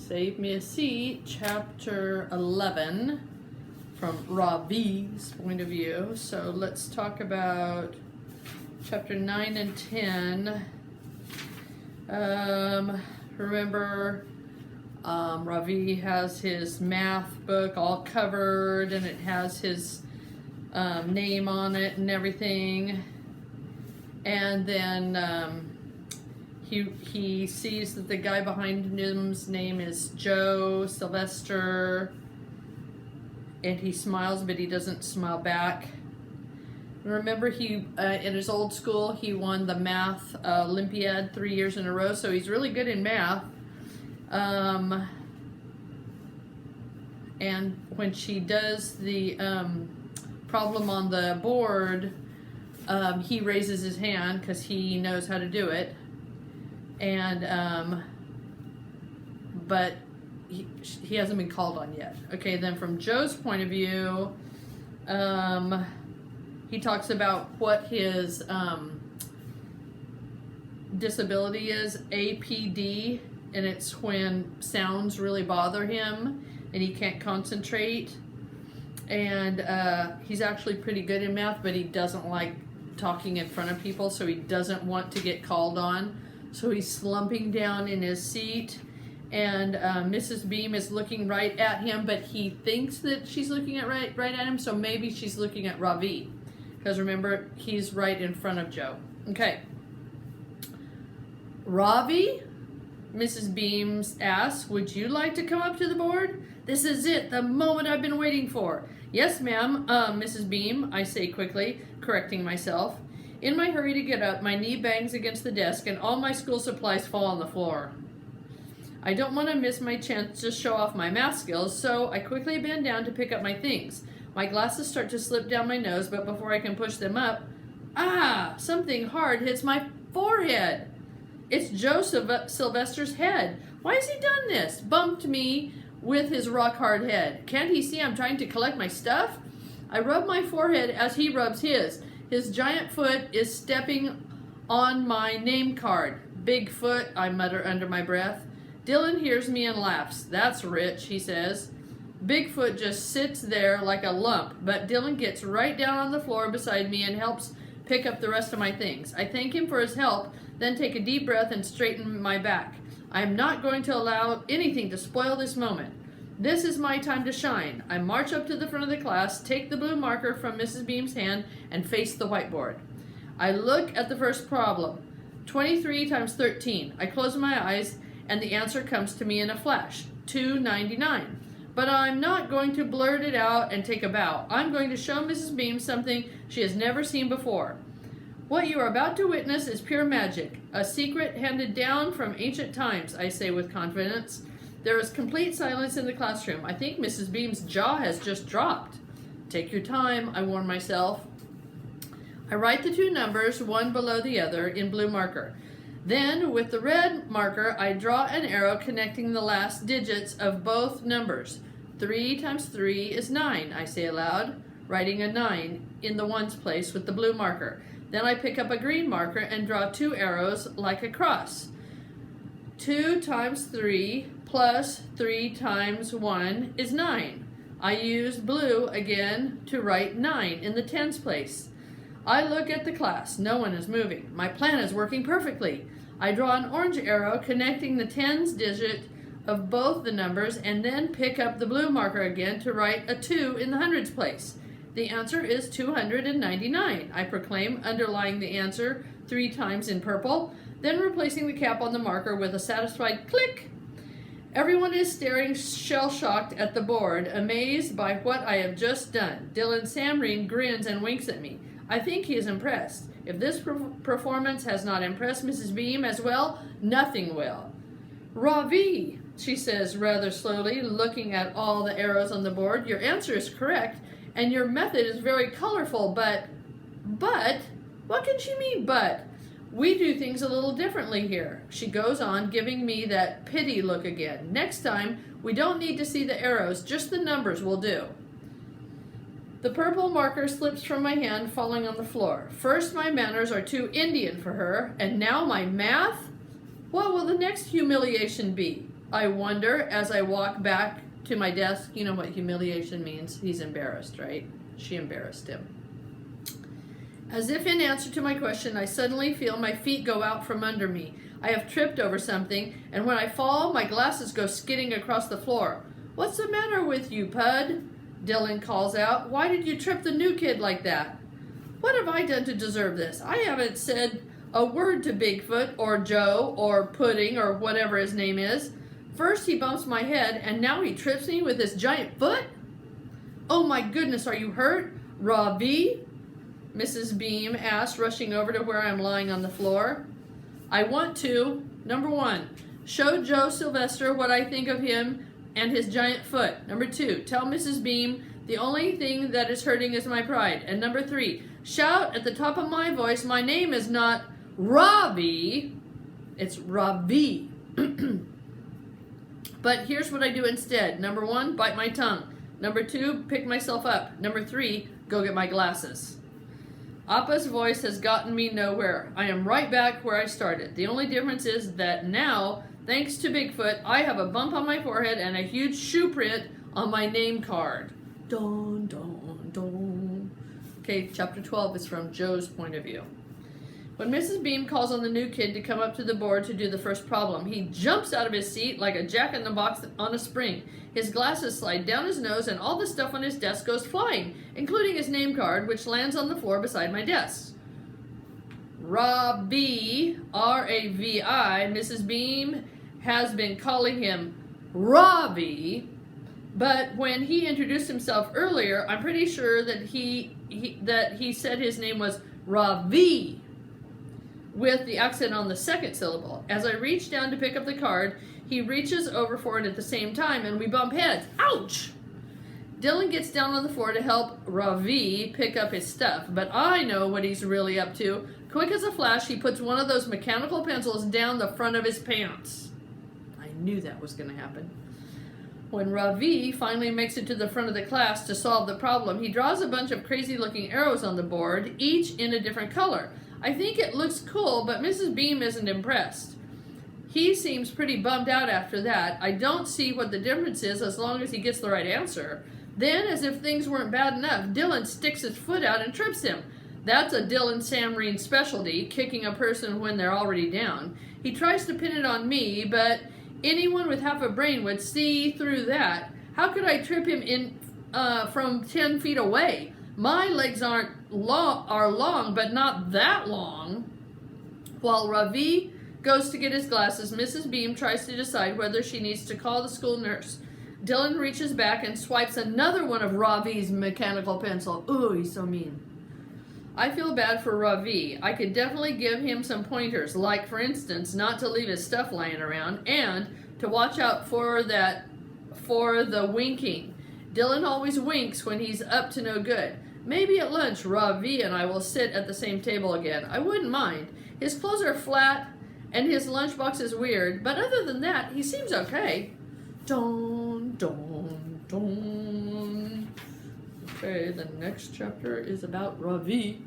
Save Me a Seat, chapter 11, from Ravi's point of view. So let's talk about chapter 9 and 10. Remember, Ravi has his math book all covered, and it has his name on it and everything. And then he sees that the guy behind him's name is Joe Sylvester, and he smiles, but he doesn't smile back. Remember, he in his old school, he won the math Olympiad 3 years in a row, so he's really good in math. And when she does the problem on the board, he raises his hand because he knows how to do it. And but he hasn't been called on yet. Okay, then from Joe's point of view, he talks about what his disability is, APD, and it's when sounds really bother him and he can't concentrate. And he's actually pretty good in math, but he doesn't like talking in front of people, so he doesn't want to get called on. So he's slumping down in his seat, and Mrs. Beam is looking right at him, but he thinks that she's looking at right at him, so maybe she's looking at Ravi, because remember, he's right in front of Joe. Okay. Ravi, Mrs. Beams asks, would you like to come up to the board? This is it, the moment I've been waiting for. Yes, ma'am, Mrs. Beam, I say quickly, correcting myself. In my hurry to get up, my knee bangs against the desk and all my school supplies fall on the floor. I don't want to miss my chance to show off my math skills, so I quickly bend down to pick up my things. My glasses start to slip down my nose, but before I can push them up, something hard hits my forehead. It's Joe Sylvester's head. Why has he done this? Bumped me with his rock-hard head. Can't he see I'm trying to collect my stuff? I rub my forehead as he rubs his. His giant foot is stepping on my name card. Big foot, I mutter under my breath. Dylan hears me and laughs. That's rich, he says. Bigfoot just sits there like a lump, but Dylan gets right down on the floor beside me and helps pick up the rest of my things. I thank him for his help, then take a deep breath and straighten my back. I am not going to allow anything to spoil this moment. This is my time to shine. I march up to the front of the class, take the blue marker from Mrs. Beam's hand, and face the whiteboard. I look at the first problem. 23 times 13. I close my eyes, and the answer comes to me in a flash. 299. But I'm not going to blurt it out and take a bow. I'm going to show Mrs. Beam something she has never seen before. What you are about to witness is pure magic, a secret handed down from ancient times, I say with confidence. There is complete silence in the classroom. I think Mrs. Beam's jaw has just dropped. Take your time, I warn myself. I write the two numbers, one below the other, in blue marker. Then, with the red marker, I draw an arrow connecting the last digits of both numbers. 3 times 3 is 9, I say aloud, writing a 9 in the ones place with the blue marker. Then I pick up a green marker and draw two arrows like a cross. 2 times 3 plus 3 times 1 is 9. I use blue again to write 9 in the tens place. I look at the class. No one is moving. My plan is working perfectly. I draw an orange arrow connecting the tens digit of both the numbers and then pick up the blue marker again to write a 2 in the hundreds place. The answer is 299, I proclaim, underlying the answer 3 times in purple, then replacing the cap on the marker with a satisfied click. Everyone is staring shell-shocked at the board, amazed by what I have just done. Dylan Samreen grins and winks at me. I think he is impressed. If this performance has not impressed Mrs. Beam as well, nothing will. Ravi, she says rather slowly, looking at all the arrows on the board, your answer is correct, and your method is very colorful, but, what can she mean, but? We do things a little differently here. She goes on, giving me that pity look again. Next time, we don't need to see the arrows, just the numbers will do. The purple marker slips from my hand, falling on the floor. First, my manners are too Indian for her, and now my math? What will the next humiliation be? I wonder as I walk back to my desk. You know what humiliation means. He's embarrassed, right? She embarrassed him. As if in answer to my question, I suddenly feel my feet go out from under me. I have tripped over something, and when I fall, my glasses go skidding across the floor. "What's the matter with you, Pud?" Dylan calls out. "Why did you trip the new kid like that?" What have I done to deserve this? I haven't said a word to Bigfoot or Joe or Pudding or whatever his name is. First he bumps my head, and now he trips me with his giant foot? "Oh my goodness, are you hurt? Ravi?" Mrs. Beam asked, rushing over to where I'm lying on the floor. I want to, number 1, show Joe Sylvester what I think of him and his giant foot. Number 2, tell Mrs. Beam the only thing that is hurting is my pride. And number 3, shout at the top of my voice, my name is not Ravi, it's Ravi. But here's what I do instead. Number 1, bite my tongue. Number 2, pick myself up. Number 3, go get my glasses. Appa's voice has gotten me nowhere. I am right back where I started. The only difference is that now, thanks to Bigfoot, I have a bump on my forehead and a huge shoe print on my name card. Dun, dun, dun. Okay, chapter 12 is from Joe's point of view. When Mrs. Beam calls on the new kid to come up to the board to do the first problem, he jumps out of his seat like a jack-in-the-box on a spring. His glasses slide down his nose and all the stuff on his desk goes flying, including his name card, which lands on the floor beside my desk. Ravi, R-A-V-I, Mrs. Beam has been calling him Ravi, but when he introduced himself earlier, I'm pretty sure that he said his name was Ravi, with the accent on the second syllable. As I reach down to pick up the card, he reaches over for it at the same time, and we bump heads. Ouch! Dylan gets down on the floor to help Ravi pick up his stuff, but I know what he's really up to. Quick as a flash, he puts one of those mechanical pencils down the front of his pants. I knew that was going to happen. When Ravi finally makes it to the front of the class to solve the problem, he draws a bunch of crazy-looking arrows on the board, each in a different color. I think it looks cool, but Mrs. Beam isn't impressed. He seems pretty bummed out after that. I don't see what the difference is as long as he gets the right answer. Then, as if things weren't bad enough, Dylan sticks his foot out and trips him. That's a Dylan Samreen specialty, kicking a person when they're already down. He tries to pin it on me, but anyone with half a brain would see through that. How could I trip him from 10 feet away? My legs are long, but not that long. While Ravi goes to get his glasses, Mrs. Beam tries to decide whether she needs to call the school nurse. Dylan reaches back and swipes another one of Ravi's mechanical pencil. Ooh, he's so mean. I feel bad for Ravi. I could definitely give him some pointers, like, for instance, not to leave his stuff lying around and to watch out for the winking. Dylan always winks when he's up to no good. Maybe at lunch, Ravi and I will sit at the same table again. I wouldn't mind. His clothes are flat and his lunchbox is weird, but other than that, he seems okay. Dun, dun, dun. Okay, the next chapter is about Ravi.